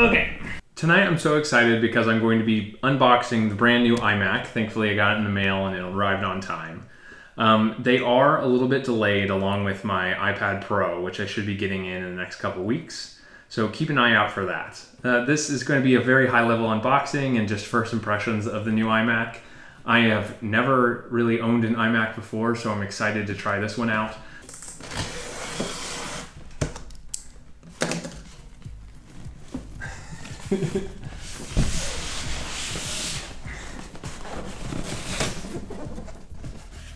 Okay. Tonight I'm so excited because I'm going to be unboxing the brand new iMac. Thankfully I got it in the mail and it arrived on time. They are a little bit delayed along with my iPad Pro, which I should be getting in the next couple weeks. So keep an eye out for that. This is going to be a very high level unboxing and just first impressions of the new iMac. I have never really owned an iMac before, so I'm excited to try this one out.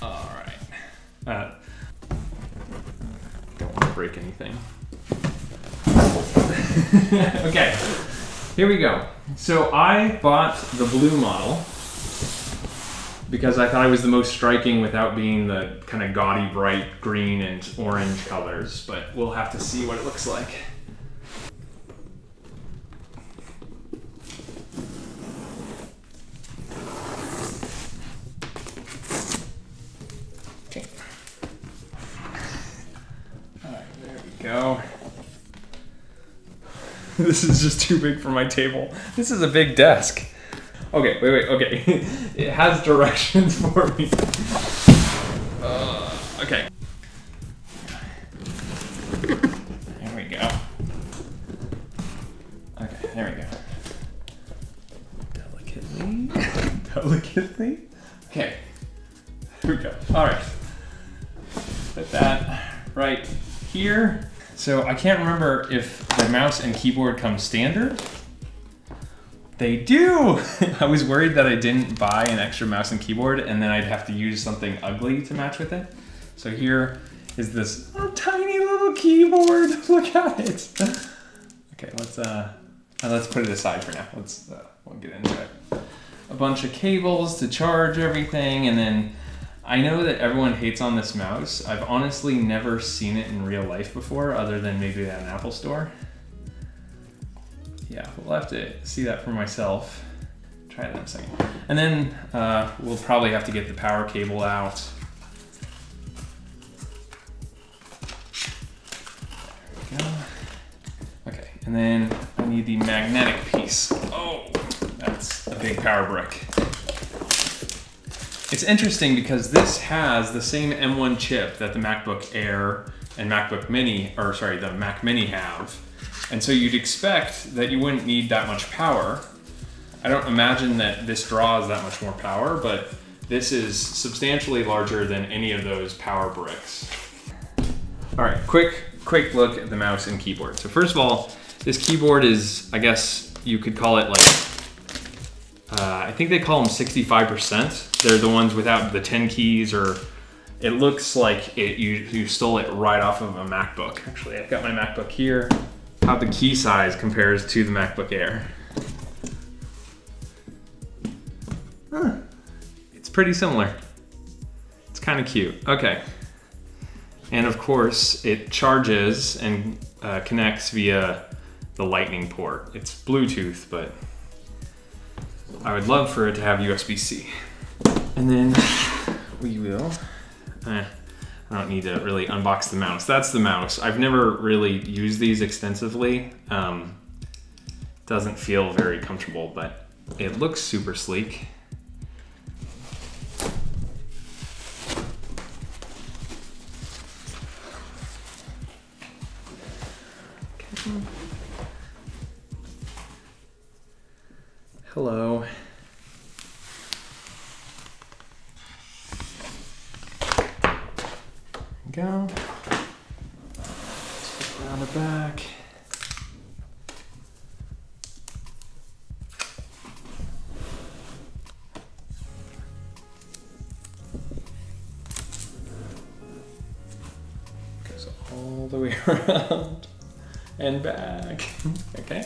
All right. Don't want to break anything. Okay, here we go. So I bought the blue model because I thought it was the most striking without being the kind of gaudy bright green and orange colors, but we'll have to see what it looks like. Okay. All right, there we go. This is just too big for my table. This is a big desk. Okay, wait, okay. It has directions for me. Okay. There we go. Okay, there we go. Delicately. Okay, here we go. All right. Put that right here. So I can't remember if the mouse and keyboard come standard. They do! I was worried that I didn't buy an extra mouse and keyboard and then I'd have to use something ugly to match with it. So here is this tiny little keyboard. Look at it. Okay, let's put it aside for now. We'll get into it. A bunch of cables to charge everything, and then I know that everyone hates on this mouse. I've honestly never seen it in real life before, other than maybe at an Apple store. Yeah, we'll have to see that for myself. Try that in a second. And then we'll probably have to get the power cable out. There we go. Okay, and then I need the magnetic piece. Oh, that's a big power brick. It's interesting because this has the same M1 chip that the MacBook Air and MacBook Mini, or sorry, the Mac Mini have. And so you'd expect that you wouldn't need that much power. I don't imagine that this draws that much more power, but this is substantially larger than any of those power bricks. All right, quick look at the mouse and keyboard. So first of all, this keyboard is, I guess you could call it like, I think they call them 65%. They're the ones without the 10 keys, or it looks like you stole it right off of a MacBook. Actually, I've got my MacBook here. How the key size compares to the MacBook Air. Huh. It's pretty similar. It's kind of cute. Okay. And of course, it charges and connects via the Lightning port. It's Bluetooth, but I would love for it to have USB-C. And then we will, I don't need to really unbox the mouse. That's the mouse. I've never really used these extensively. Doesn't feel very comfortable, but it looks super sleek. Okay. Hello. Go. Let's put it around the back. Goes all the way around and back. Okay.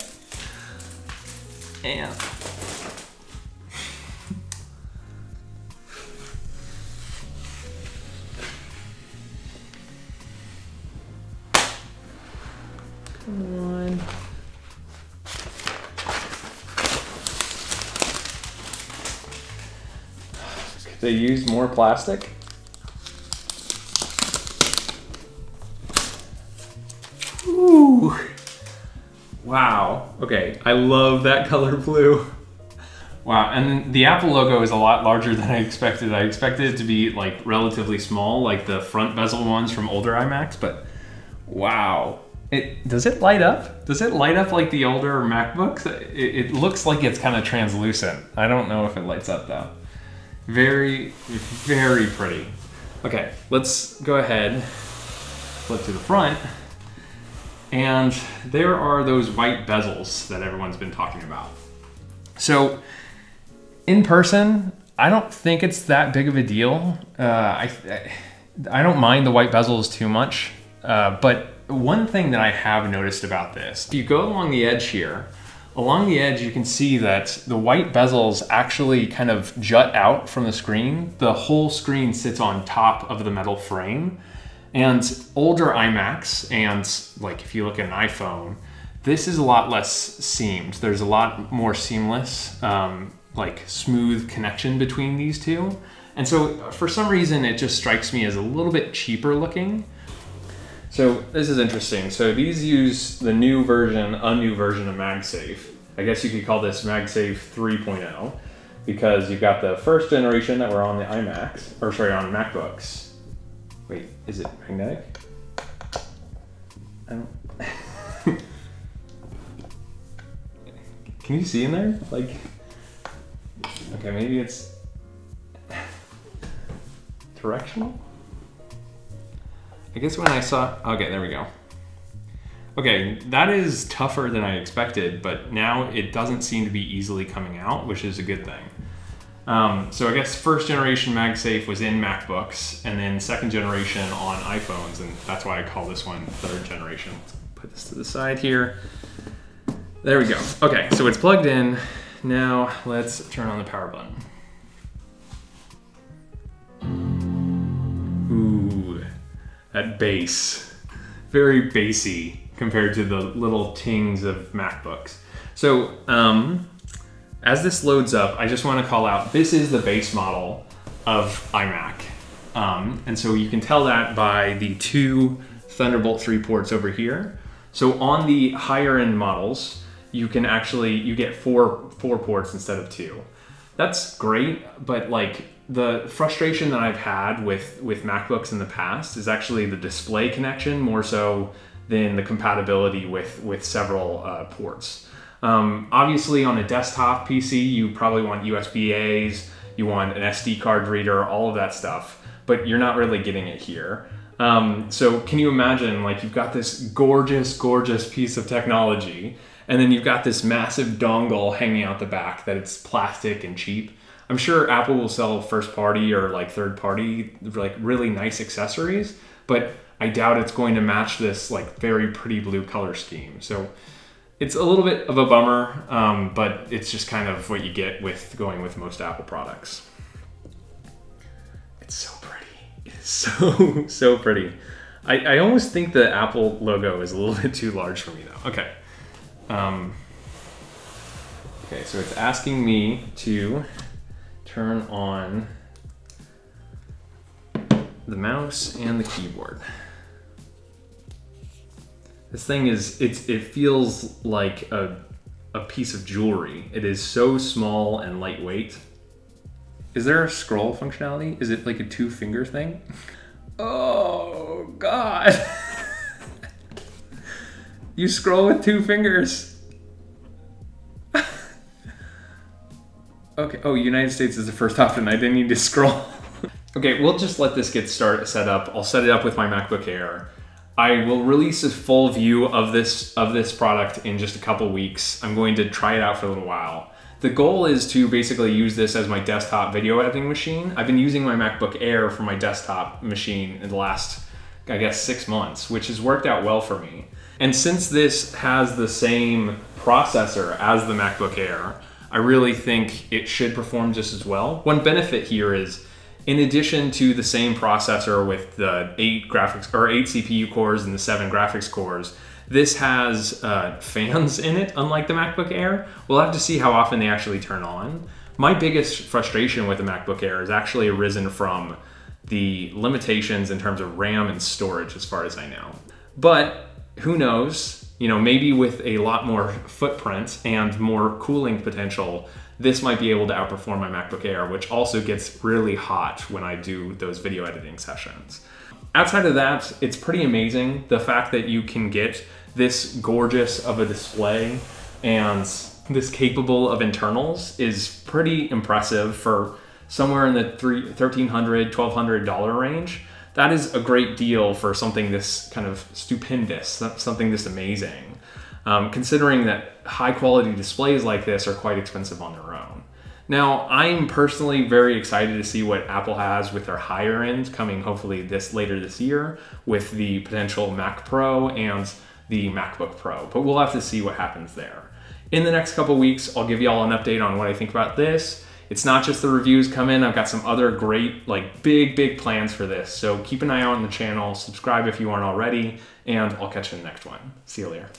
And come on. Could they use more plastic? Ooh. Wow, okay, I love that color blue. Wow, and the Apple logo is a lot larger than I expected. I expected it to be like relatively small, like the front bezel ones from older iMacs, but wow. Does it light up? Does it light up like the older MacBooks? It looks like it's kind of translucent. I don't know if it lights up though. Very, very pretty. Okay, let's go ahead, flip to the front. And there are those white bezels that everyone's been talking about. So in person, I don't think it's that big of a deal. I don't mind the white bezels too much, but one thing that I have noticed about this, if you go along the edge here, along the edge you can see that the white bezels actually kind of jut out from the screen. The whole screen sits on top of the metal frame. And older iMacs, and like if you look at an iPhone, this is a lot less seamed. There's a lot more seamless, like smooth connection between these two. And so for some reason, it just strikes me as a little bit cheaper looking. So this is interesting. So these use the new version, a new version of MagSafe. I guess you could call this MagSafe 3.0 because you've got the first generation that were on the iMacs, or sorry, on MacBooks. Wait, is it magnetic? I don't... Can you see in there? Like, okay, maybe it's directional? I guess when I saw, okay, there we go. Okay, that is tougher than I expected, but now it doesn't seem to be easily coming out, which is a good thing. So I guess first generation MagSafe was in MacBooks, and then second generation on iPhones, and that's why I call this one third generation. Let's put this to the side here. There we go. Okay, so it's plugged in. Now let's turn on the power button. Ooh, that bass. Very bassy compared to the little tings of MacBooks. So, as this loads up, I just want to call out, this is the base model of iMac. And so you can tell that by the two Thunderbolt 3 ports over here. So on the higher end models, you can actually, you get four ports instead of two. That's great, but like the frustration that I've had with MacBooks in the past is actually the display connection more so than the compatibility with several ports. Obviously on a desktop PC, you probably want USB-A's, you want an SD card reader, all of that stuff, but you're not really getting it here. So can you imagine, like, you've got this gorgeous, gorgeous piece of technology, and then you've got this massive dongle hanging out the back that it's plastic and cheap. I'm sure Apple will sell first party or like third party, like really nice accessories, but I doubt it's going to match this like very pretty blue color scheme. So it's a little bit of a bummer, but it's just kind of what you get with going with most Apple products. It's so pretty. It's so, so pretty. I almost think the Apple logo is a little bit too large for me though. Okay. Okay, so it's asking me to turn on the mouse and the keyboard. This thing is, it feels like a piece of jewelry. It is so small and lightweight. Is there a scroll functionality? Is it like a 2-finger thing? Oh, God. You scroll with 2 fingers. Okay, oh, United States is the first option. I didn't need to scroll. Okay, we'll just let this get set up. I'll set it up with my MacBook Air. I will release a full view of this product in just a couple weeks. I'm going to try it out for a little while. The goal is to basically use this as my desktop video editing machine. I've been using my MacBook Air for my desktop machine in the last, I guess, 6 months, which has worked out well for me. And since this has the same processor as the MacBook Air, I really think it should perform just as well. One benefit here is, in addition to the same processor with the 8 CPU cores and the 7 graphics cores, this has fans in it, unlike the MacBook Air. We'll have to see how often they actually turn on. My biggest frustration with the MacBook Air has actually arisen from the limitations in terms of RAM and storage, as far as I know. But who knows? you know, maybe with a lot more footprint and more cooling potential, this might be able to outperform my MacBook Air, which also gets really hot when I do those video editing sessions. Outside of that, it's pretty amazing the fact that you can get this gorgeous of a display and this capable of internals is pretty impressive for somewhere in the $1,300, $1,200 range. That is a great deal for something this kind of stupendous, something this amazing. Considering that high quality displays like this are quite expensive on their own. Now, I'm personally very excited to see what Apple has with their higher end coming hopefully later this year with the potential Mac Pro and the MacBook Pro, but we'll have to see what happens there. In the next couple weeks, I'll give you all an update on what I think about this. It's not just the reviews come in, I've got some other great, like big plans for this. So keep an eye out on the channel, subscribe if you aren't already, and I'll catch you in the next one. See you later.